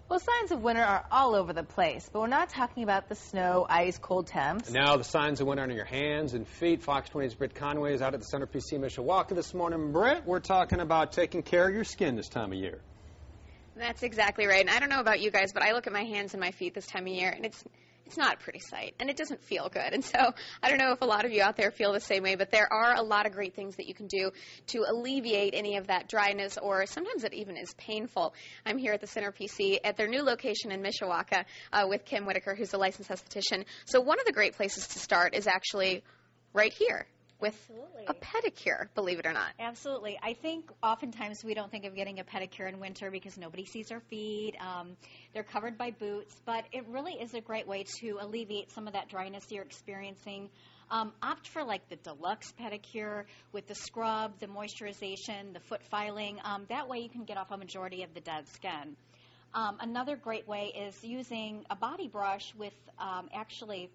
Well, signs of winter are all over the place, but we're not talking about the snow, ice, cold temps. Now the signs of winter are on your hands and feet. Fox 20's Britt Conway is out at the Center PC Mishawaka this morning. Britt, we're talking about taking care of your skin this time of year. That's exactly right. And I don't know about you guys, but I look at my hands and my feet this time of year, and it's not a pretty sight, and it doesn't feel good. And so I don't know if a lot of you out there feel the same way, but there are a lot of great things that you can do to alleviate any of that dryness, or sometimes it even is painful. I'm here at the Center PC at their new location in Mishawaka with Kim Whitaker, who's a licensed esthetician. So one of the great places to start is actually right here with a pedicure, believe it or not. Absolutely. I think oftentimes we don't think of getting a pedicure in winter because nobody sees our feet. They're covered by boots, but it really is a great way to alleviate some of that dryness you're experiencing. Opt for like the deluxe pedicure with the scrub, the moisturization, the foot filing. That way you can get off a majority of the dead skin. Another great way is using a body brush with actually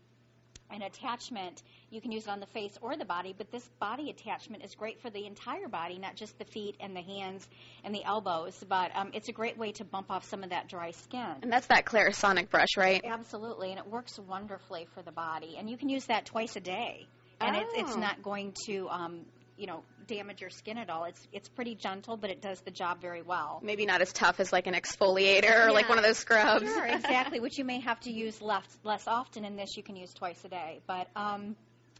an attachment. You can use it on the face or the body, but this body attachment is great for the entire body, not just the feet and the hands and the elbows, but it's a great way to bump off some of that dry skin. And that's that Clarisonic brush, right? Absolutely, and it works wonderfully for the body. And you can use that twice a day, and it's not going to damage your skin at all. It's pretty gentle, but it does the job very well. Maybe not as tough as like an exfoliator or like one of those scrubs. Sure, exactly, which you may have to use less often, and this you can use twice a day. But,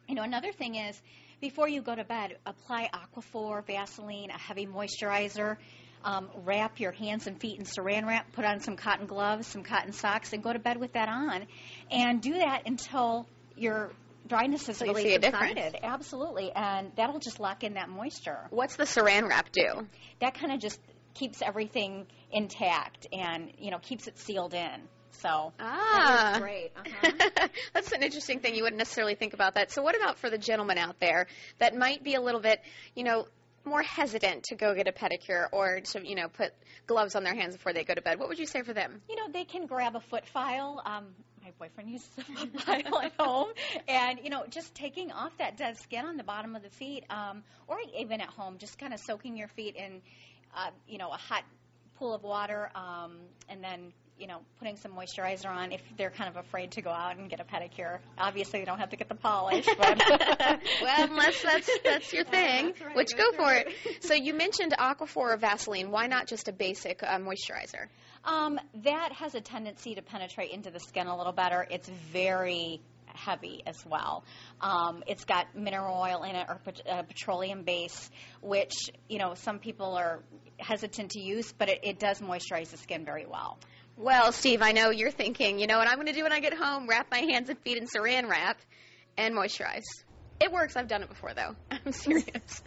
another thing is, before you go to bed, apply Aquaphor, Vaseline, a heavy moisturizer. Wrap your hands and feet in saran wrap, put on some cotton gloves, some cotton socks, and go to bed with that on. And do that until your dryness is really subsided. Absolutely, and that'll just lock in that moisture. What's the saran wrap do? That kind of just keeps everything intact and, keeps it sealed in. So that works great. That's an interesting thing. You wouldn't necessarily think about that. So what about for the gentleman out there that might be a little bit, more hesitant to go get a pedicure or to, put gloves on their hands before they go to bed? What would you say for them? They can grab a foot file. My boyfriend uses a foot file at home. And, just taking off that dead skin on the bottom of the feet, or even at home, just kind of soaking your feet in, a hot pool of water, and then, putting some moisturizer on if they're kind of afraid to go out and get a pedicure. Obviously, you don't have to get the polish, but well, unless that's your thing, that's right, which go for it. So you mentioned Aquaphor or Vaseline. Why not just a basic moisturizer? That has a tendency to penetrate into the skin a little better. It's very heavy as well. It's got mineral oil in it or petroleum base, which, some people are hesitant to use, but it does moisturize the skin very well. Well, Steve, I know you're thinking, what I'm going to do when I get home? Wrap my hands and feet in saran wrap and moisturize. It works. I've done it before, though. I'm serious.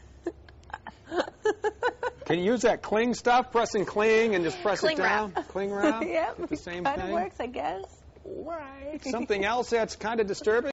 Can you use that cling stuff? Press and cling and just press cling it down? Wrap. Cling wrap? Yeah, the same kind thing? of works, I guess. Right. Something else that's kind of disturbing?